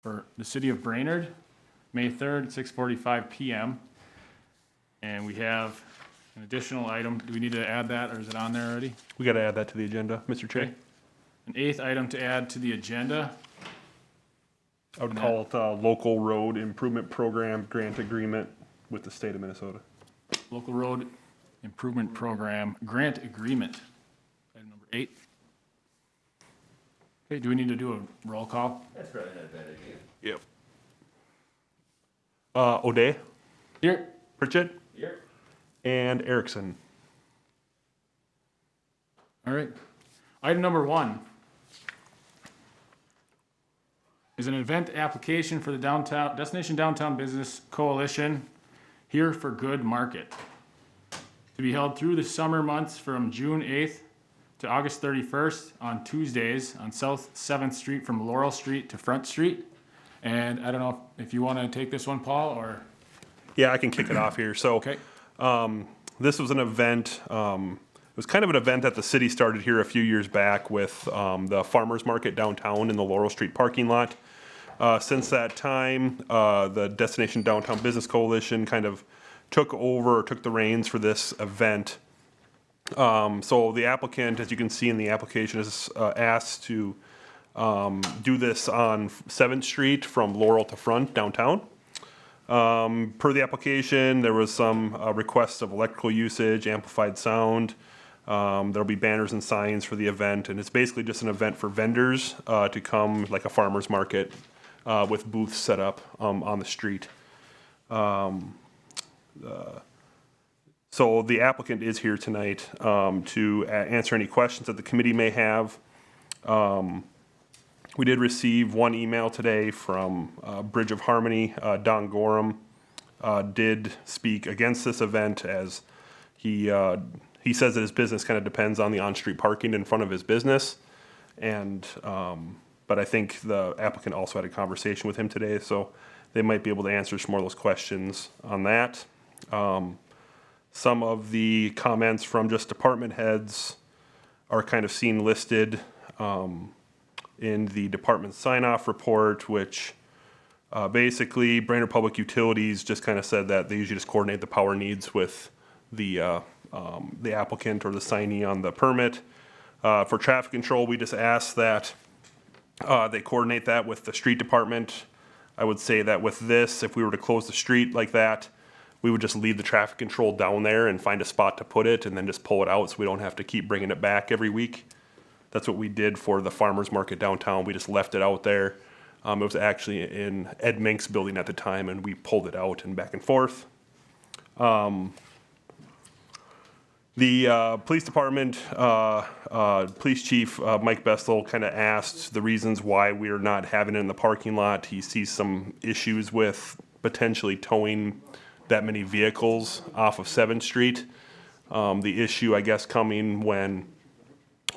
for the city of Brainerd, May 3rd, 6:45 PM. And we have an additional item. Do we need to add that, or is it on there already? We got to add that to the agenda, Mr. Chair. Okay. An eighth item to add to the agenda. I would call it a local road improvement program grant agreement with the state of Minnesota. Local Road Improvement Program Grant Agreement. Item number 8. Okay, do we need to do a roll call? That's probably not a bad idea. Yep. O'Day, Here. Pritchett, Here. and Erickson. All right. Item number 1 is an event application for the Destination Downtown Business Coalition Here for Good Market to be held through the summer months from June 8th to August 31st on Tuesdays on South 7th Street from Laurel Street to Front Street. And I don't know if you want to take this one, Paul, or? Yeah, I can kick it off here. So Okay. this was an event, it was kind of an event that the city started here a few years back with the farmer's market downtown in the Laurel Street parking lot. Since that time, the Destination Downtown Business Coalition kind of took the reins for this event. So the applicant, as you can see in the application, is asked to do this on 7th Street from Laurel to Front downtown. Per the application, there was some requests of electrical usage, amplified sound. There'll be banners and signs for the event, and it's basically just an event for vendors to come, like a farmer's market, with booths set up on the street. So the applicant is here tonight to answer any questions that the committee may have. We did receive one email today from Bridge of Harmony. Don Gorham did speak against this event, as he says that his business kind of depends on the on-street parking in front of his business. And but I think the applicant also had a conversation with him today, so they might be able to answer some more of those questions on that. Some of the comments from just department heads are kind of seen listed in the department sign-off report, which basically Brainerd Public Utilities just kind of said that they usually just coordinate the power needs with the applicant or the signee on the permit. For traffic control, we just asked that they coordinate that with the street department. I would say that with this, if we were to close the street like that, we would just leave the traffic control down there and find a spot to put it and then just pull it out so we don't have to keep bringing it back every week. That's what we did for the farmer's market downtown. We just left it out there. It was actually in Ed Mink's building at the time, and we pulled it out and back and forth. The police department, police chief Mike Bessel kind of asked the reasons why we're not having it in the parking lot. He sees some issues with potentially towing that many vehicles off of 7th Street. The issue, I guess, coming when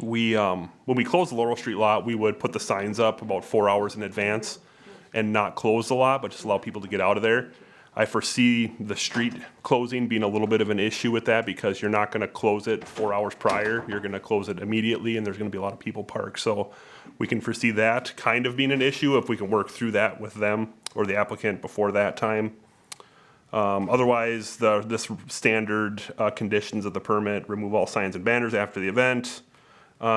we close the Laurel Street lot, we would put the signs up about 4 hours in advance and not close the lot, but just allow people to get out of there. I foresee the street closing being a little bit of an issue with that, because you're not going to close it 4 hours prior. You're going to close it immediately, and there's going to be a lot of people parked. So we can foresee that kind of being an issue if we can work through that with them or the applicant before that time. Otherwise, this standard conditions of the permit: remove all signs and banners after the event.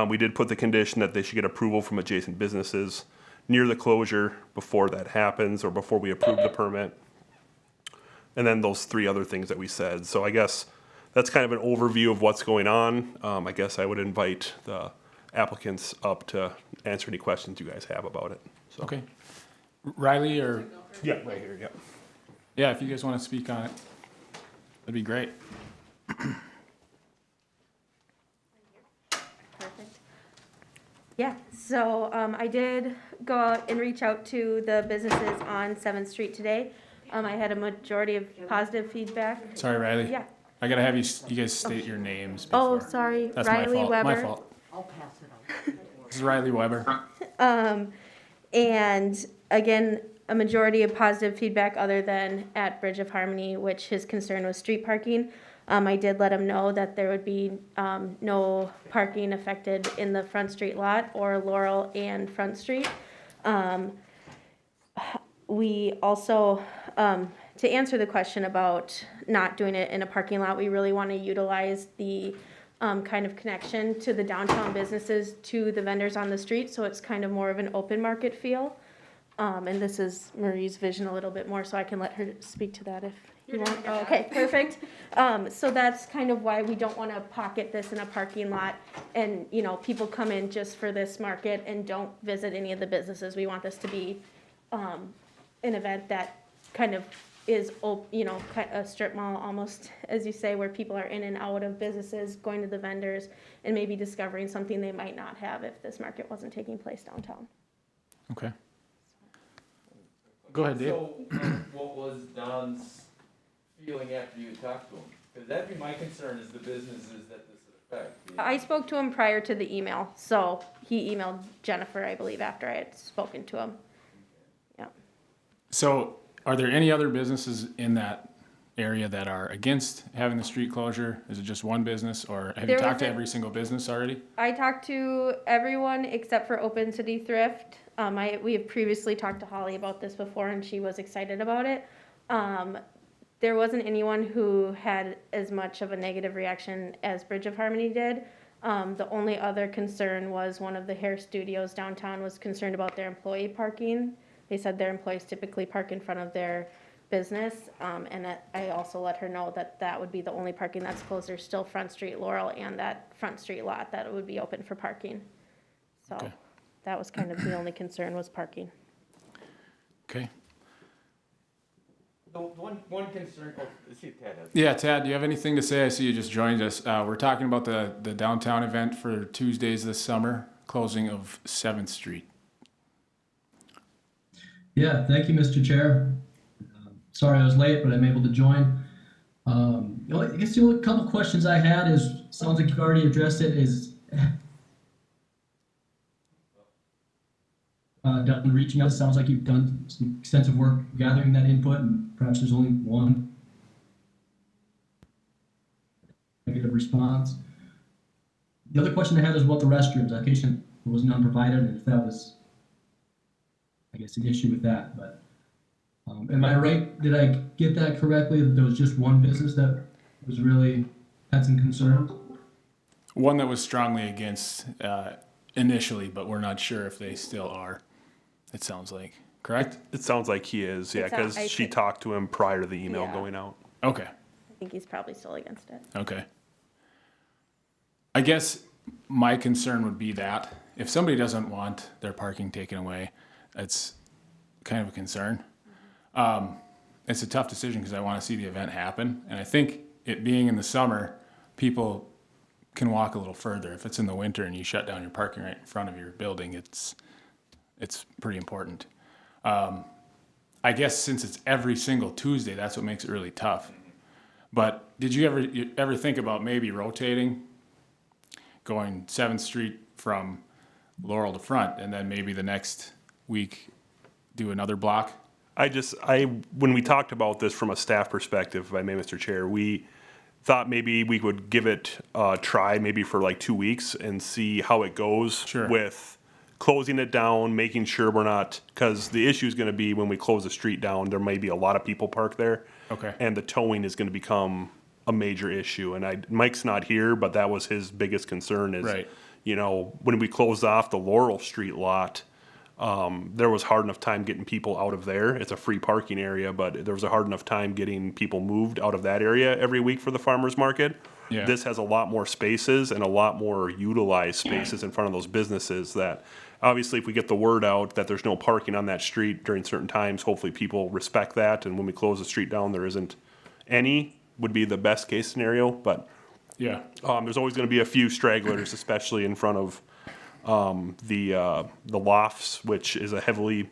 We did put the condition that they should get approval from adjacent businesses near the closure before that happens, or before we approve the permit. And then those 3 other things that we said. So I guess that's kind of an overview of what's going on. I guess I would invite the applicants up to answer any questions you guys have about it. So. Okay. Riley, or? Yeah, right here, yeah. Yeah, if you guys want to speak on it, that'd be great. Perfect. Yeah, so I did go out and reach out to the businesses on 7th Street today. I had a majority of positive feedback. Sorry, Riley. Yeah. I gotta have you guys state your names before. Oh, sorry, That's Riley my fault. Weber. My fault. I'll pass it on. This is Riley Weber. And again, a majority of positive feedback, other than at Bridge of Harmony, which his concern was street parking. I did let him know that there would be no parking affected in the Front Street lot or Laurel and Front Street. We also, to answer the question about not doing it in a parking lot, we really want to utilize the kind of connection to the downtown businesses to the vendors on the street, so it's kind of more of an open market feel. And this is Marie's vision a little bit more, so I can let her speak to that if you want. Oh, okay, perfect. So that's kind of why we don't want to pocket this in a parking lot and, you know, people come in just for this market and don't visit any of the businesses. We want this to be an event that kind of is, you know, a strip mall almost, as you say, where people are in and out of businesses, going to the vendors, and maybe discovering something they might not have if this market wasn't taking place downtown. Okay. Go ahead, Dave. So, what was Don's feeling after you talked to him? Because that'd be my concern, is the businesses that this would affect. I spoke to him prior to the email, so he emailed Jennifer, I believe, after I had spoken to him. Yeah. So are there any other businesses in that area that are against having the street closure? Is it just one business, or have you There talked to was every single business already? I talked to everyone except for Open City Thrift. We have previously talked to Holly about this before, and she was excited about it. There wasn't anyone who had as much of a negative reaction as Bridge of Harmony did. The only other concern was one of the hair studios downtown was concerned about their employee parking. They said their employees typically park in front of their business, and I also let her know that that would be the only parking that's closed. There's still Front Street Laurel and that Front Street lot that would be open for parking. So Okay. that was kind of the only concern, was parking. Okay. The one concern, let's see if Ted has. Yeah, Tad, do you have anything to say? I see you just joined us. We're talking about the downtown event for Tuesdays this summer, closing of 7th Street. Yeah, thank you, Mr. Chair. Sorry I was late, but I'm able to join. I guess the only couple questions I had is, sounds like you've already addressed it, is done reaching out. Sounds like you've done some extensive work gathering that input, and perhaps there's only one negative response. The other question I had is about the restrooms. Application was none provided, and if that was, I guess, an issue with that, but am I right? Did I get that correctly? That there was just one business that was really had some concerns? One that was strongly against initially, but we're not sure if they still are. It sounds like, correct? It sounds like he is, yeah, It sounds- because I she think- talked to him prior to the email Yeah. going out. Okay. I think he's probably still against it. Okay. I guess my concern would be that if somebody doesn't want their parking taken away, it's kind of a concern. It's a tough decision because I want to see the event happen. And I think it being in the summer, people can walk a little further. If it's in the winter and you shut down your parking right in front of your building, it's pretty important. I guess since it's every single Tuesday, that's what makes it really tough. But did you ever think about maybe rotating, going 7th Street from Laurel to Front, and then maybe the next week do another block? When we talked about this from a staff perspective, if I may, Mr. Chair, we thought maybe we would give it a try, maybe for like 2 weeks, and see how it goes. Sure. With closing it down, making sure we're not, because the issue is going to be when we close the street down, there may be a lot of people parked there. Okay. And the towing is going to become a major issue. And Mike's not here, but that was his biggest concern is, Right. you know, when we closed off the Laurel Street lot, there was hard enough time getting people out of there. It's a free parking area, but there was a hard enough time getting people moved out of that area every week for the farmer's market. Yeah. This has a lot more spaces and a lot more utilized spaces in front of those businesses that, obviously, if we get the word out that there's no parking on that street during certain times, hopefully people respect that. And when we close the street down, there isn't any, would be the best case scenario. But Yeah. there's always going to be a few stragglers, especially in front of the lofts, which is a heavily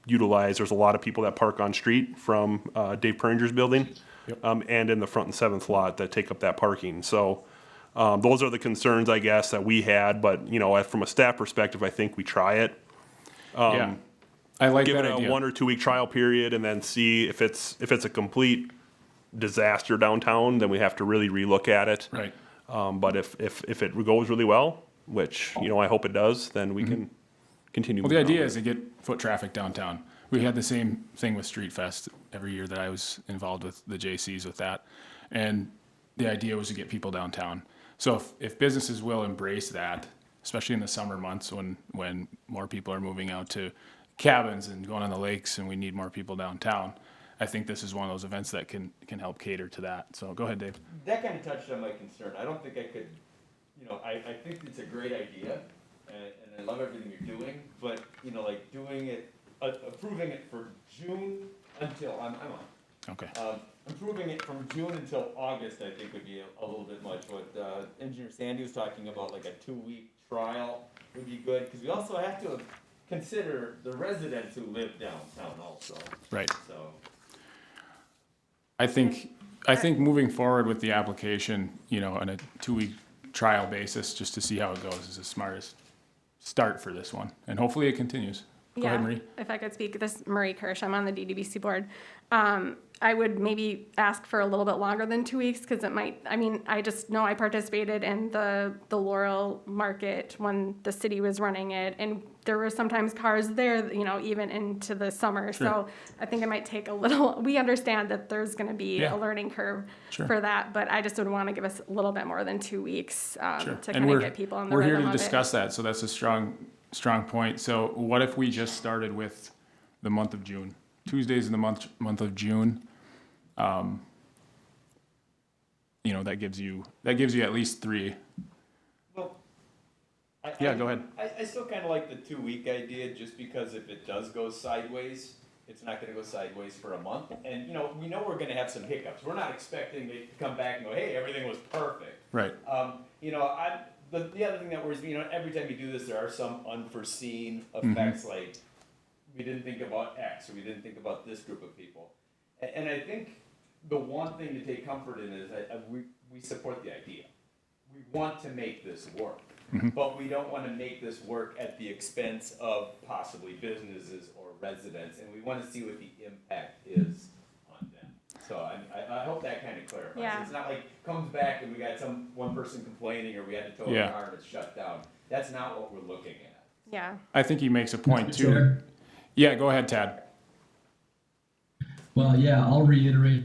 utilized. There's a lot of people that park on street from Dave Peringer's building, Yep. and in the front and 7th lot that take up that parking. So those are the concerns, I guess, that we had. But you know, from a staff perspective, I think we try it. Yeah. I like Give that it a idea. 1 or 2 week trial period, and then see if it's a complete disaster downtown, then we have to really relook at it. Right. But if it goes really well, which, you know, I hope it does, then we can continue. Well, the moving idea on. is to get foot traffic downtown. We had the same thing with Street Fest every year that I was involved with the JCs with that. And the idea was to get people downtown. So if businesses will embrace that, especially in the summer months when more people are moving out to cabins and going on the lakes and we need more people downtown, I think this is one of those events that can help cater to that. So go ahead, Dave. That kind of touched on my concern. I don't think I could, I think it's a great idea, and I love everything you're doing, but, like doing it, approving it for June until, I'm on. Okay. Improving it from June until August, I think would be a little bit much. What Engineer Sandy was talking about, like a 2-week trial would be good, because we also have to consider the residents who live downtown also. Right. So, I think moving forward with the application, on a 2-week trial basis, just to see how it goes, is the smartest start for this one. And hopefully it continues. Go ahead, Marie. If I could speak, this is Marie Kirsch, I'm on the DDBC board. I would maybe ask for a little bit longer than 2 weeks, because it might, I just know I participated in the Laurel Market when the city was running it, and there were sometimes cars there, even into the summer. Sure. So I think it might take a little, we understand that there's gonna be Yeah. a learning curve Sure. for that, but I just would wanna give us a little bit more than 2 weeks, Sure. to And kind of get people in the we're here rhythm to of it. discuss that, so that's a strong point. So what if we just started with the month of June? Tuesdays in the month of June. That gives you at least 3. well, Yeah, go ahead. I still kind of like the 2-week idea, just because if it does go sideways, it's not going to go sideways for a month. And, we know we're going to have some hiccups. We're not expecting it to come back and go, hey, everything was perfect. Right. The other thing that worries me, every time you do this, there are some unforeseen effects, like we didn't think about X, or we didn't think about this group of people. And I think the one thing to take comfort in is that we support the idea. We want to make this work, but we don't want to make this work at the expense of possibly businesses or residents, and we want to see what the impact is on them. So I hope that kind of clarifies. Yeah. It's not like comes back and we got one person complaining, or we had to tow Yeah. a car and it's shut down. That's not what we're looking at. Yeah. I think he makes a point Mr. too. Chair? Yeah, go ahead, Tad. Well, yeah, I'll reiterate.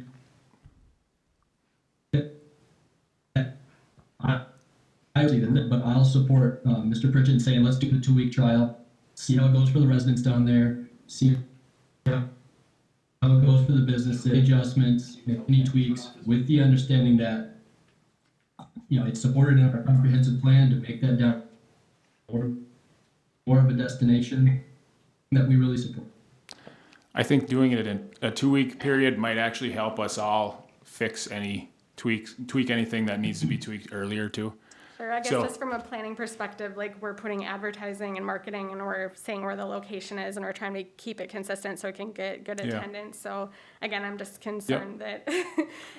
I see that, but I'll support Mr. Pritchett in saying, let's do the 2-week trial, see how it goes for the residents down there, see how it goes for the business, adjustments, make any tweaks, with the understanding that, it's supported in our comprehensive plan to make that down more of a destination that we really support. I think doing it in a 2-week period might actually help us all fix tweak anything that needs to be tweaked earlier too. Sure, I guess So- just from a planning perspective, like we're putting advertising and marketing and we're saying where the location is and we're trying to keep it consistent so it can get good Yeah. attendance. So again, I'm just concerned that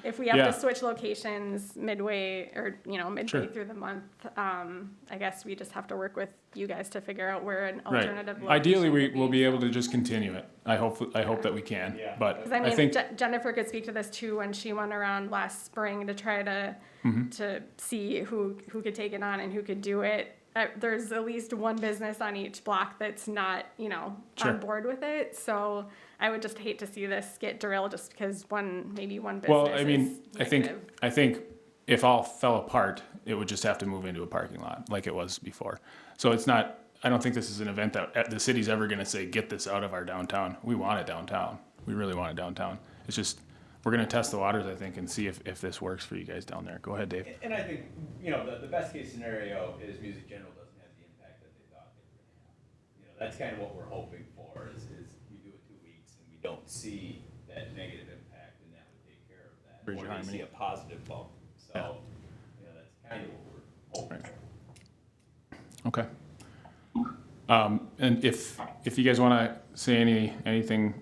if we Yeah. have to switch locations midway or, midway Sure. through the month, I guess we just have to work with you guys to figure out where an Right. alternative location Ideally, we could will be able to just continue it. I hope that we can. Yeah. But Because I I mean, think Jennifer could speak to this too when she went around last spring to try to see who could take it on and who could do it. There's at least one business on each block that's not, Sure. on board with it. So I would just hate to see this get derailed just because one business. well, I mean, is I negative. think if all fell apart, it would just have to move into a parking lot like it was before. So it's not. I don't think this is an event that the city's ever going to say, get this out of our downtown. We want it downtown. We really want it downtown. It's just, we're going to test the waters, I think, and see if this works for you guys down there. Go ahead, Dave. And I think, the best case scenario is Music General doesn't have the impact that they thought they were gonna have. That's kind of what we're hoping for, is we do it 2 weeks and we don't see that negative impact, and that would take care of that. Bridge Or we harmony. see a positive bump. So, that's kind of what we're hoping Right. for. Okay. And if you guys want to say anything,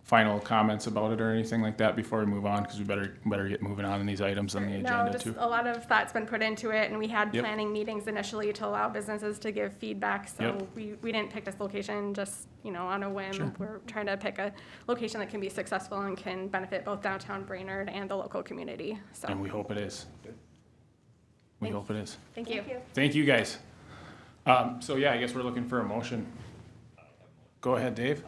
final comments about it or anything like that before we move on, because we better get moving on in these items on the No, agenda just too. a lot of thought's been put into it, and we had Yep. planning meetings initially to allow businesses to give feedback. So Yep. we didn't pick this location just, on a whim. Sure. We're trying to pick a location that can be successful and can benefit both downtown Brainerd and the local community. So, And we hope it is. We Thanks. hope it is. thank you. Thank you, guys. So yeah, I guess we're looking for a motion. Go ahead, Dave.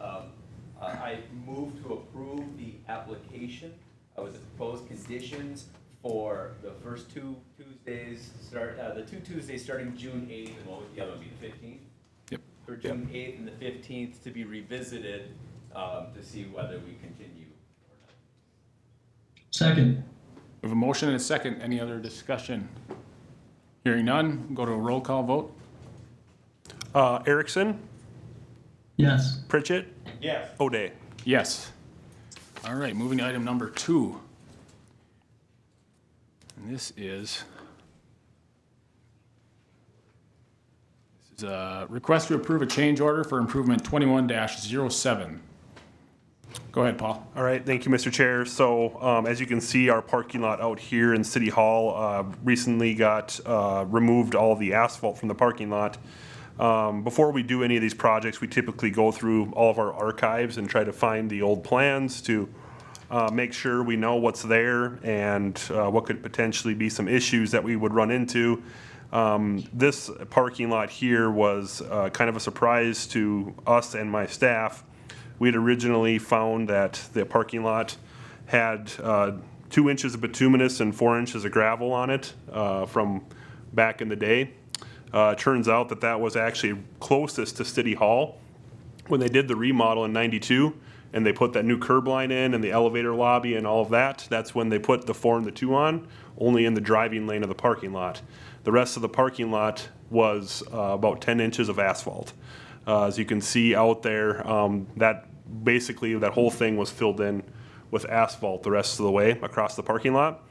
I move to approve the application with the proposed conditions for the first two Tuesdays, the two Tuesdays starting June 8th, and what would the other one be, the 15th? Yep. For June 8th and the 15th to be revisited to see whether we continue or not. Second. We have a motion and a second. Any other discussion? Hearing none, go to a roll call vote. Erickson, Yes. Pritchett, Yes. O'Day. Yes. All right, moving to item number 2. And this is a request to approve a change order for improvement 21-07. Go ahead, Paul. All right, thank you, Mr. Chair. So as you can see, our parking lot out here in City Hall recently got removed all the asphalt from the parking lot. Before we do any of these projects, we typically go through all of our archives and try to find the old plans to make sure we know what's there and what could potentially be some issues that we would run into. This parking lot here was kind of a surprise to us and my staff. We had originally found that the parking lot had 2 inches of bituminous and 4 inches of gravel on it from back in the day. Turns out that that was actually closest to City Hall. When they did the remodel in '92 and they put that new curb line in and the elevator lobby and all of that, that's when they put the 4 and the 2 on, only in the driving lane of the parking lot. The rest of the parking lot was about 10 inches of asphalt. As you can see out there, that whole thing was filled in with asphalt the rest of the way across the parking lot.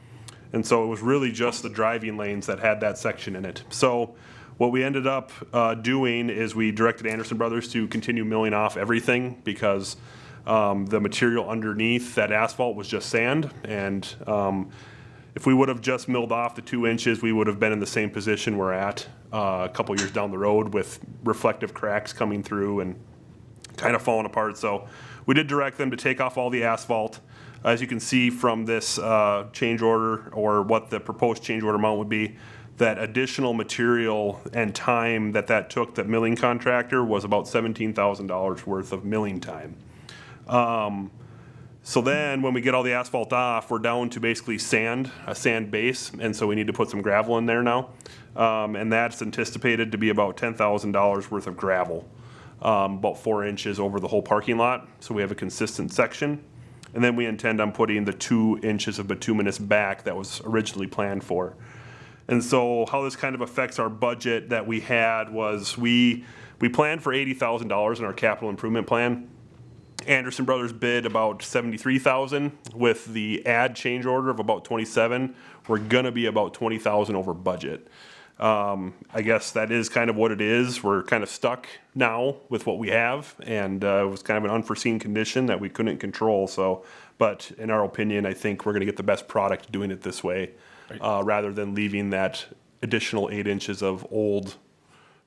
And so it was really just the driving lanes that had that section in it. So what we ended up doing is we directed Anderson Brothers to continue milling off everything because the material underneath that asphalt was just sand. And if we would have just milled off the 2 inches, we would have been in the same position we're at a couple years down the road with reflective cracks coming through and kind of falling apart. So we did direct them to take off all the asphalt. As you can see from this change order, or what the proposed change order amount would be, that additional material and time that took, that milling contractor, was about $17,000 worth of milling time. So then when we get all the asphalt off, we're down to basically sand, a sand base, and so we need to put some gravel in there now. And that's anticipated to be about $10,000 worth of gravel, about 4 inches over the whole parking lot, so we have a consistent section. And then we intend on putting the 2 inches of bituminous back that was originally planned for. And so how this kind of affects our budget that we had was we planned for $80,000 in our capital improvement plan. Anderson Brothers bid about $73,000 with the add change order of about $27,000. We're gonna be about $20,000 over budget. I guess that is kind of what it is. We're kind of stuck now with what we have, and it was kind of an unforeseen condition that we couldn't control. So, but in our opinion, I think we're gonna get the best product doing it this way, rather than leaving that additional 8 inches of old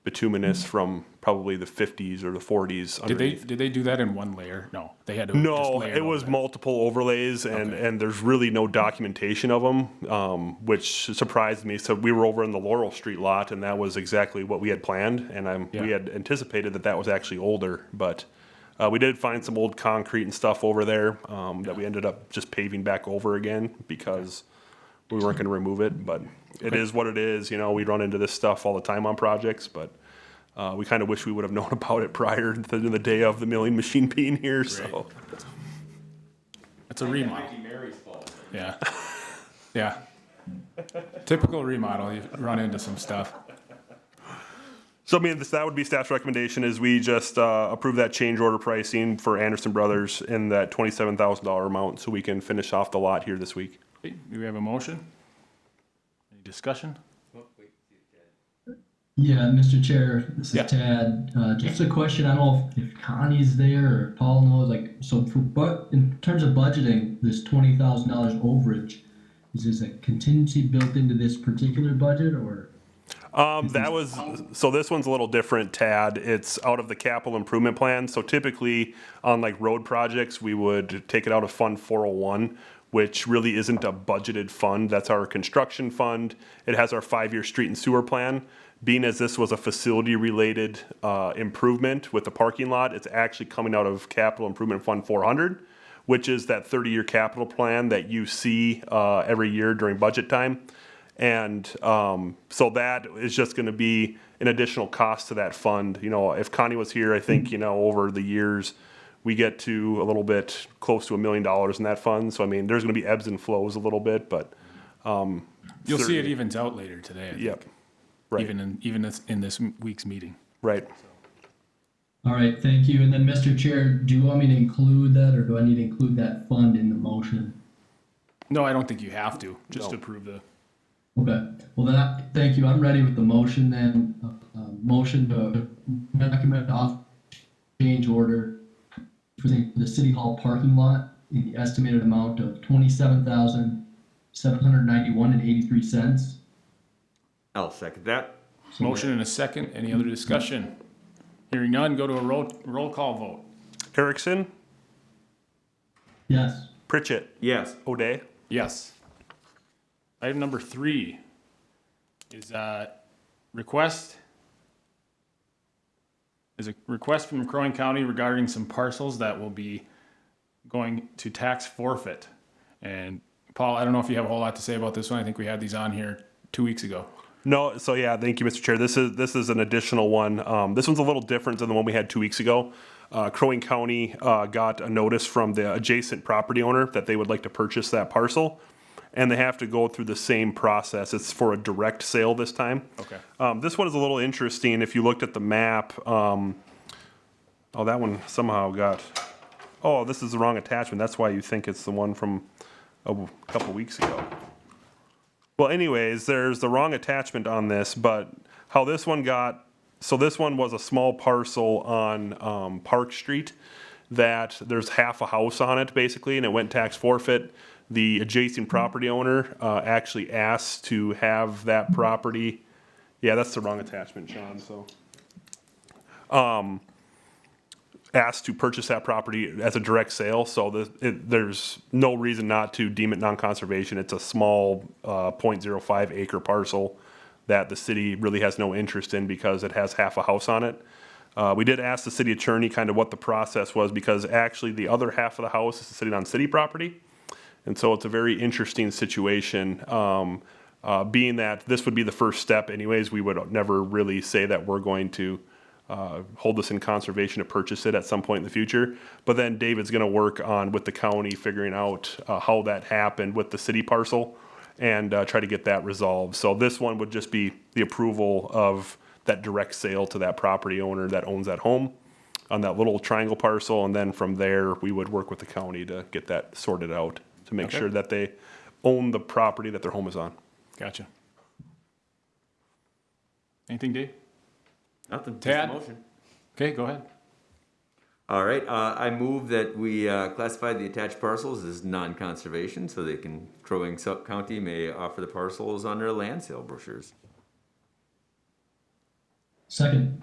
bituminous from probably the 50s or the 40s underneath. Did they do that in one layer? No, they had to just No, layer it was over multiple overlays, and there's really no documentation of them, which surprised me. So we were over in the Laurel Street lot, and that was exactly what we had planned, and we had anticipated that was actually older, but we did find some old concrete and stuff over there that we ended up just paving back over again because we weren't going to remove it. But it is what it is. You know, we run into this stuff all the time on projects, but we kind of wish we would have known about it prior to the day of the milling machine being here. So It's a remodel. Might be Mary's fault. Yeah. Yeah. Typical remodel, you run into some stuff. So I mean, that would be staff's recommendation, is we just approve that change order pricing for Anderson Brothers in that $27,000 amount, so we can finish off the lot here this week. Okay, do we have a motion? Any discussion? Oh, wait, see if Ted- Yeah, Mr. Chair, this is Yeah. Tad. Just a question, I don't know if Connie's there or Paul knows, like, so in terms of budgeting, this $20,000 overage, is this a contingency built into this particular budget, or? So this one's a little different, Tad. It's out of the capital improvement plan. So typically on like road projects, we would take it out of Fund 401, which really isn't a budgeted fund. That's our construction fund. It has our 5-year street and sewer plan. being as this was a facility-related improvement with the parking lot, it's actually coming out of Capital Improvement Fund 400, which is that 30-year capital plan that you see every year during budget time. And so that is just going to be an additional cost to that fund. You know, if Connie was here, I think, you know, over the years, we get to a little bit close to $1 million in that fund. So, I mean, there's going to be ebbs and flows a little bit, but. You'll see it certainly- evens out later today, I think. Yep. Right. Even in this week's meeting. Right. All right, thank you. And then, Mr. Chair, do you want me to include that, or do I need to include that fund in the motion? No, I don't think you have to, just No. approve the, Okay, well then, thank you. I'm ready with the motion then. Motion to recommend off change order for the City Hall parking lot in the estimated amount of $27,791.83. I'll second that. motion and a second. Any other discussion? Hearing none, go to a roll call vote. Erickson, Yes. Pritchett, Yes. O'Day. Yes. Item number 3 is a request from Crow Wing County regarding some parcels that will be going to tax forfeit. And Paul, I don't know if you have a whole lot to say about this one. I think we had these on here 2 weeks ago. No, so yeah, thank you, Mr. Chair. This is an additional one. This one's a little different than the one we had 2 weeks ago. Crow Wing County got a notice from the adjacent property owner that they would like to purchase that parcel, and they have to go through the same process. It's for a direct sale this time. Okay. This one is a little interesting. If you looked at the map, oh, that one somehow got. Oh, this is the wrong attachment. That's why you think it's the one from a couple weeks ago. Well, anyways, there's the wrong attachment on this, but how this one got, so this one was a small parcel on Park Street that there's half a house on it basically, and it went tax forfeit. The adjacent property owner actually asked to have that property. Yeah, that's the wrong attachment, Sean, so. Asked to purchase that property as a direct sale, so there's no reason not to deem it non-conservation. It's a small 0.05 acre parcel that the city really has no interest in because it has half a house on it. We did ask the city attorney kind of what the process was, because actually the other half of the house is sitting on city property. And so it's a very interesting situation, being that this would be the first step anyways. We would never really say that we're going to hold this in conservation to purchase it at some point in the future. But then David's gonna work on, with the county, figuring out how that happened with the city parcel and try to get that resolved. So this one would just be the approval of that direct sale to that property owner that owns that home on that little triangle parcel. And then from there, we would work with the county to get that sorted out, to make Okay. sure that they own the property that their home is on. Gotcha. Anything, Dave? Nothing. Just Tad? a motion. Okay, go ahead. All right. I move that we classify the attached parcels as non-conservation, so Crow Wing County may offer the parcels on their land sale brochures. Second.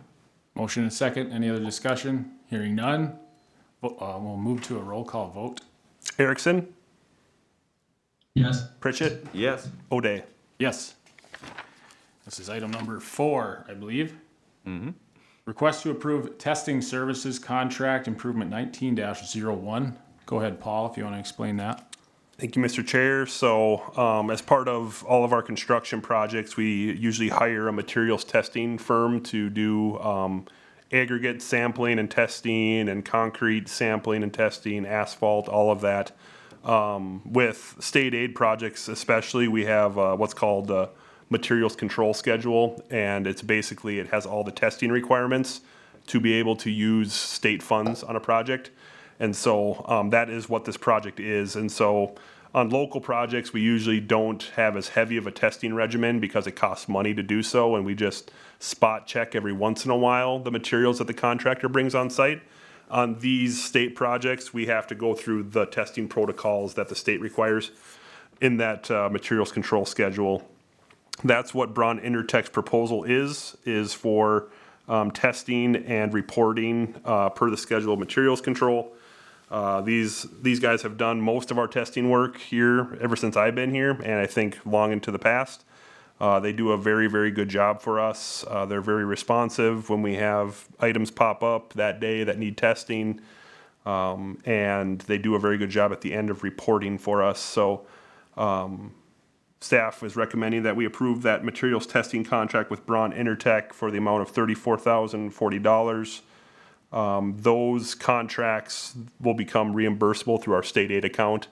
Motion and second. Any other discussion? Hearing none. We'll move to a roll call vote. Erickson, Yes. Pritchett, Yes. O'Day. Yes. This is item number 4, I believe. Request to approve testing services contract improvement 19-01. Go ahead, Paul, if you want to explain that. Thank you, Mr. Chair. So, as part of all of our construction projects, we usually hire a materials testing firm to do aggregate sampling and testing, and concrete sampling and testing, asphalt, all of that. With state aid projects especially, we have what's called the materials control schedule, and it's basically, it has all the testing requirements to be able to use state funds on a project. And so that is what this project is. And so on local projects, we usually don't have as heavy of a testing regimen because it costs money to do so, and we just spot check every once in a while the materials that the contractor brings on site. On these state projects, we have to go through the testing protocols that the state requires in that materials control schedule. That's what Braun Intertech's proposal is for testing and reporting per the schedule of materials control. These guys have done most of our testing work here ever since I've been here, and I think long into the past. They do a very, very good job for us. They're very responsive when we have items pop up that day that need testing. And they do a very good job at the end of reporting for us. So staff is recommending that we approve that materials testing contract with Braun Intertech for the amount of $34,040. Those contracts will become reimbursable through our state aid account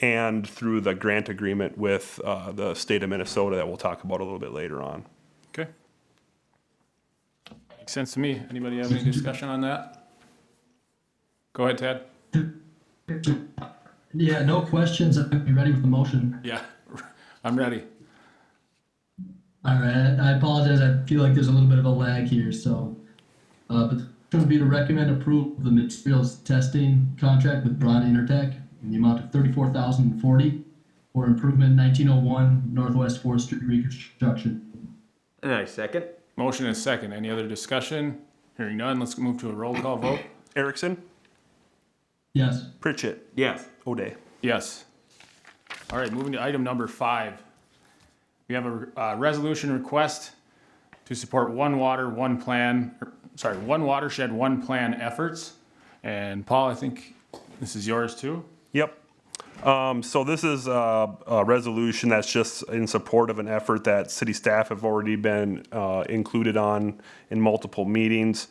and through the grant agreement with the state of Minnesota that we'll talk about a little bit later on. Okay. Makes sense to me. Anybody have any discussion on that? Go ahead, Ted. Yeah, no questions. I'd be ready with the motion. Yeah, I'm ready. All right, I apologize. I feel like there's a little bit of a lag here, so, but the motion would be to recommend approval of the materials testing contract with Braun Intertech in the amount of $34,040 for improvement 1901 Northwest 4th Street reconstruction. And I second. Motion is second. Any other discussion? Hearing none, let's move to a roll call vote. Erickson, Yes. Pritchett, Yes. O'Day. Yes. All right, moving to item number 5. We have a resolution request to support one watershed, one plan efforts. And Paul, I think this is yours too? Yep. So this is a resolution that's just in support of an effort that city staff have already been included on in multiple meetings.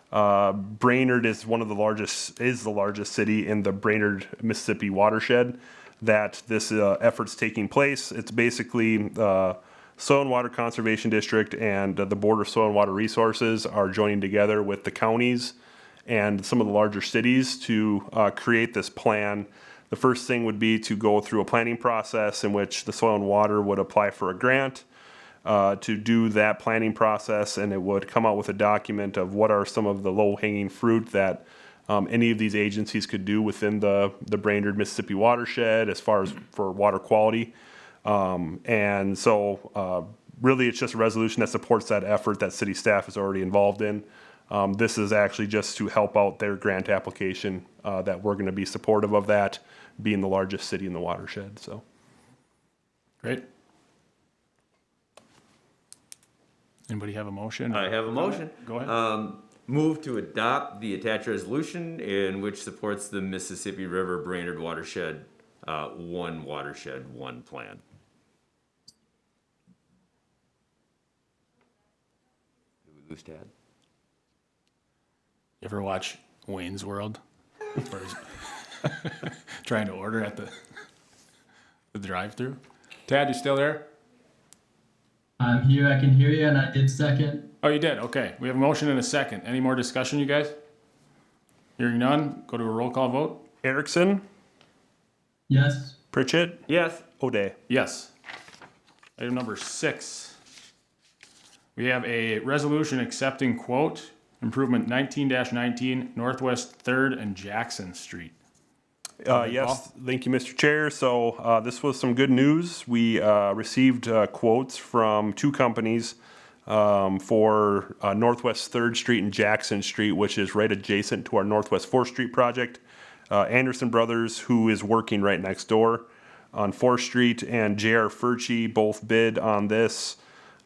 Brainerd is the largest city in the Brainerd, Mississippi watershed that this effort's taking place. It's basically Soil and Water Conservation District and the Board of Soil and Water Resources are joining together with the counties and some of the larger cities to create this plan. The first thing would be to go through a planning process in which the Soil and Water would apply for a grant to do that planning process, and it would come out with a document of what are some of the low-hanging fruit that any of these agencies could do within the Brainerd, Mississippi watershed as far as for water quality. And so really it's just a resolution that supports that effort that city staff is already involved in. This is actually just to help out their grant application that we're going to be supportive of that, being the largest city in the watershed. So Great. Anybody have a motion? I have a motion. Go ahead. Move to adopt the attached resolution in which supports the Mississippi River Brainerd watershed, one plan. Did we lose Tad? You ever watch Wayne's World? Where he's trying to order at the drive-through? Tad, you still there? I'm here, I can hear you, and I did second. Oh, you did? Okay. We have a motion and a second. Any more discussion, you guys? Hearing none, go to a roll call vote. Erickson, Yes. Pritchett, Yes. O'Day. Yes. Item number 6. We have a resolution accepting quote, improvement 19-19 Northwest 3rd and Jackson Street. Yes, thank you, Mr. Chair. So this was some good news. We received quotes from 2 companies for Northwest 3rd Street and Jackson Street, which is right adjacent to our Northwest 4th Street project. Anderson Brothers, who is working right next door on 4th Street, and J.R. Furchie both bid on this.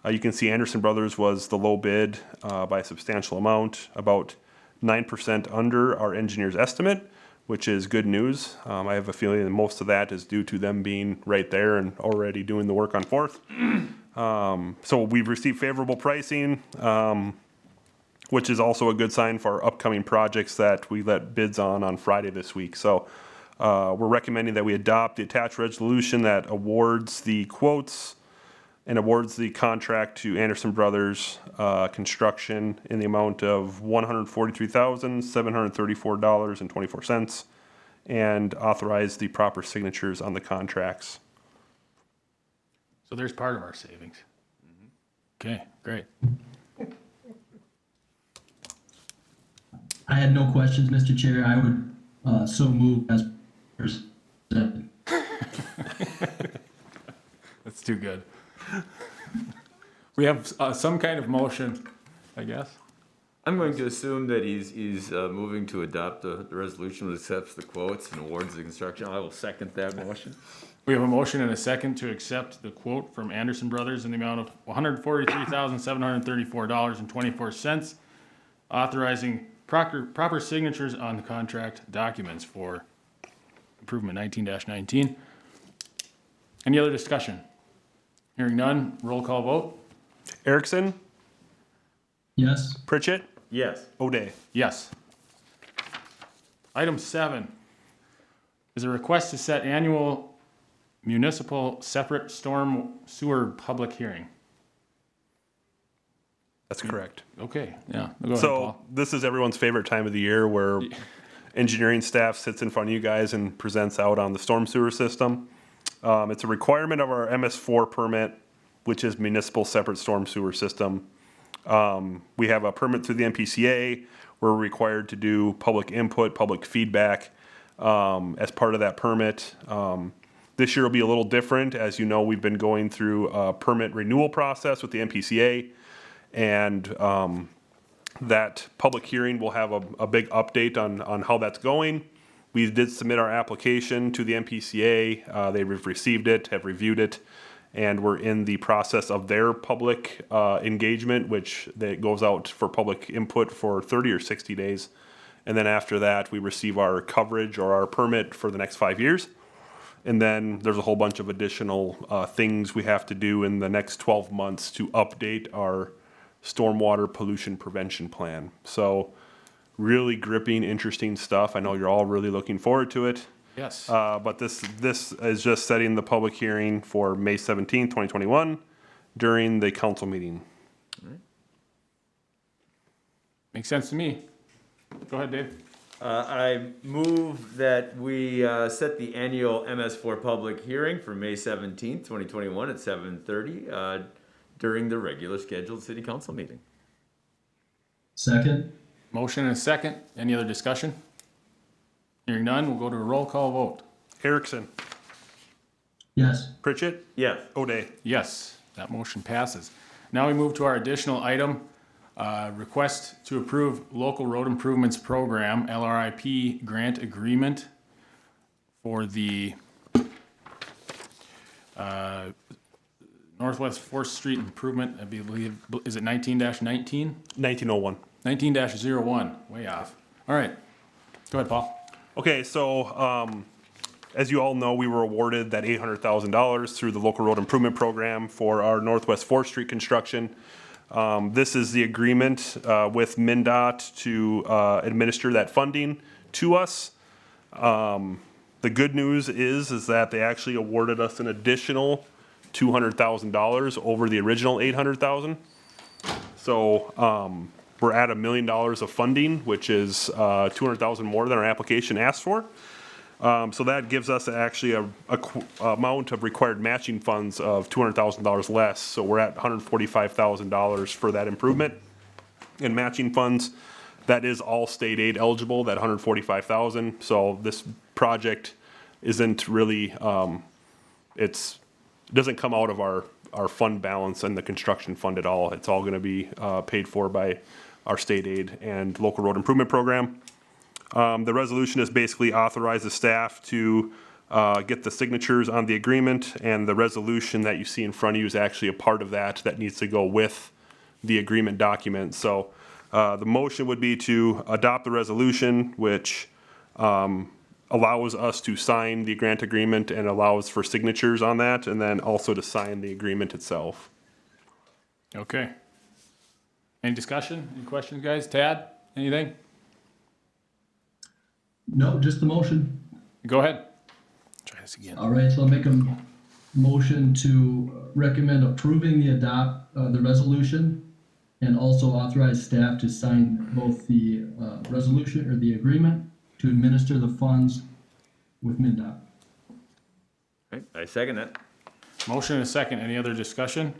You can see Anderson Brothers was the low bid by a substantial amount, about 9% under our engineer's estimate, which is good news. I have a feeling that most of that is due to them being right there and already doing the work on 4th. So we've received favorable pricing, which is also a good sign for our upcoming projects that we let bids on Friday this week. So we're recommending that we adopt the attached resolution that awards the quotes and awards the contract to Anderson Brothers Construction in the amount of $143,734.24 and authorize the proper signatures on the contracts. So there's part of our savings. Okay, great. I had no questions, Mr. Chair. I would so move as presented. That's too good. We have some kind of motion, I guess. I'm going to assume that he's moving to adopt the resolution that accepts the quotes and awards the construction. I will second that motion. We have a motion and a second to accept the quote from Anderson Brothers in the amount of $143,734.24, authorizing proper signatures on the contract documents for improvement 19-19. Any other discussion? Hearing none, roll call vote. Erickson, Yes. Pritchett, Yes. O'Day. Yes. Item 7 is a request to set annual municipal separate storm sewer public hearing. That's correct. Okay, yeah, go ahead, So Paul. this is everyone's favorite time of the year where engineering staff sits in front of you guys and presents out on the storm sewer system. It's a requirement of our MS4 permit, which is municipal separate storm sewer system. We have a permit through the MPCA. We're required to do public input, public feedback as part of that permit. This year will be a little different. As you know, we've been going through a permit renewal process with the MPCA. And that public hearing will have a big update on how that's going. We did submit our application to the MPCA. They've received it, have reviewed it, and we're in the process of their public engagement, which goes out for public input for 30 or 60 days. And then after that, we receive our coverage or our permit for the next 5 years. And then there's a whole bunch of additional things we have to do in the next 12 months to update our stormwater pollution prevention plan. So really gripping, interesting stuff. I know you're all really looking forward to it. Yes. But this is just setting the public hearing for May 17th, 2021 during the council meeting. Makes sense to me. Go ahead, Dave. I move that we set the annual MS4 public hearing for May 17th, 2021 at 7:30 during the regular scheduled city council meeting. Second. Motion and a second. Any other discussion? Hearing none, we'll go to a roll call vote. Erickson, Yes. Pritchett, Yes. O'Day. Yes, that motion passes. Now we move to our additional item, request to approve Local Road Improvements Program, LRIP grant agreement for the Northwest 4th Street improvement, I believe, is it 19-19? 1901. 19-01, way off. All right, go ahead, Paul. Okay, so as you all know, we were awarded that $800,000 through the Local Road Improvement Program for our Northwest 4th Street construction. This is the agreement with MnDOT to administer that funding to us. The good news is that they actually awarded us an additional $200,000 over the original $800,000. So we're at $1 million of funding, which is $200,000 more than our application asked for. So that gives us actually a amount of required matching funds of $200,000 less. So we're at $145,000 for that improvement in matching funds. That is all state aid eligible, that $145,000. So this project isn't really, it doesn't come out of our fund balance and the construction fund at all. It's all gonna be paid for by our state aid and local road improvement program. The resolution is basically authorize the staff to get the signatures on the agreement, and the resolution that you see in front of you is actually a part of that needs to go with the agreement document. So the motion would be to adopt the resolution, which allows us to sign the grant agreement and allows for signatures on that, and then also to sign the agreement itself. Okay. Any discussion? Any questions, guys? Tad, anything? No, just the motion. Go ahead. Try this again. All right, so I'll make a motion to recommend approving the resolution and also authorize staff to sign both the resolution or the agreement to administer the funds with MnDOT. Right, I second that. Motion and a second. Any other discussion?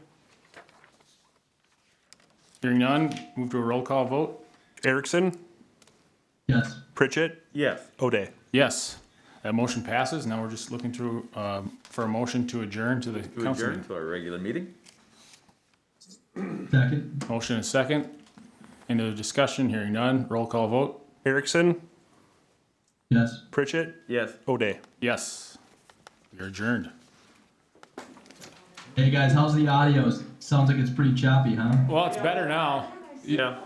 Hearing none, move to a roll call vote. Erickson, Yes. Pritchett, Yes. O'Day. Yes, that motion passes. Now we're just looking through, for a motion to adjourn to the To council adjourn meeting. to our regular meeting. Second. Motion and a second. Any other discussion? Hearing none. Roll call vote. Erickson, Yes. Pritchett, Yes. O'Day. Yes. We are adjourned. Hey guys, how's the audio? Sounds like it's pretty choppy, huh? Well, it's better now. Yeah.